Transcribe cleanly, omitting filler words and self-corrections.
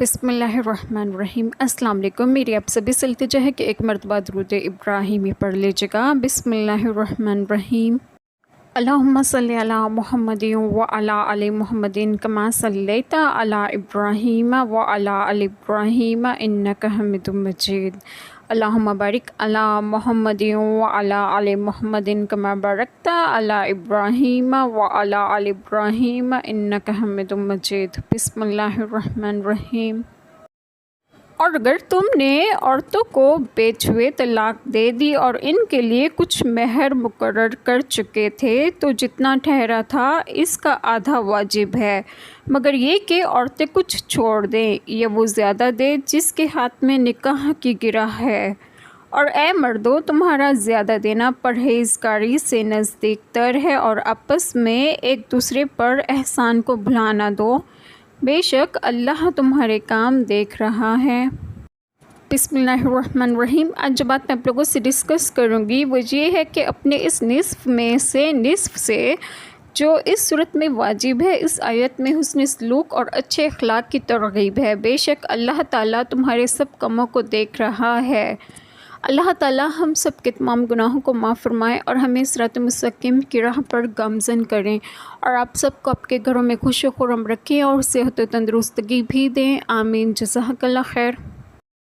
بسم اللہ الرحمن الرحیم۔ السلام علیکم۔ میری آپ سبھی سے التجا ہے کہ ایک مرتبہ درود ابراہیمی پڑھ لیجیے گا۔ بسم اللہ الرحمن الرحیم۔ اللہم صلی علی محمد وعلی آل محمد کما صلیت علی ابراہیم وعلی آل ابراہیم انک حمید مجید۔ اللہم بارک علی محمد وعلی آل محمد کما بارکت علی ابراہیم وعلی آل ابراہیم انک حمید مجید۔ بسم اللہ الرحمن الرحیم۔ اور اگر تم نے عورتوں کو بے چھوئے طلاق دے دی اور ان کے لیے کچھ مہر مقرر کر چکے تھے تو جتنا ٹھہرا تھا اس کا آدھا واجب ہے، مگر یہ کہ عورتیں کچھ چھوڑ دیں یا وہ زیادہ دے جس کے ہاتھ میں نکاح کی گرہ ہے۔ اور اے مردو، تمہارا زیادہ دینا پرہیزگاری سے نزدیک تر ہے، اور آپس میں ایک دوسرے پر احسان کو بھلا نہ دو، بے شک اللہ تمہارے کام دیکھ رہا ہے۔ بسم اللہ الرحمن الرحیم۔ آج جو بات میں آپ لوگوں سے ڈسکس کروں گی وہ یہ ہے کہ اپنے اس نصف سے جو اس صورت میں واجب ہے، اس آیت میں حسن سلوک اور اچھے اخلاق کی ترغیب ہے۔ بے شک اللہ تعالیٰ تمہارے سب کاموں کو دیکھ رہا ہے۔ اللہ تعالیٰ ہم سب کے تمام گناہوں کو معاف فرمائے اور ہمیں صراط مستقیم کی راہ پر گامزن کریں، اور آپ سب کو آپ کے گھروں میں خوش و خرم رکھیں اور صحت و تندرستگی بھی دیں۔ آمین۔ جزاک اللہ خیر۔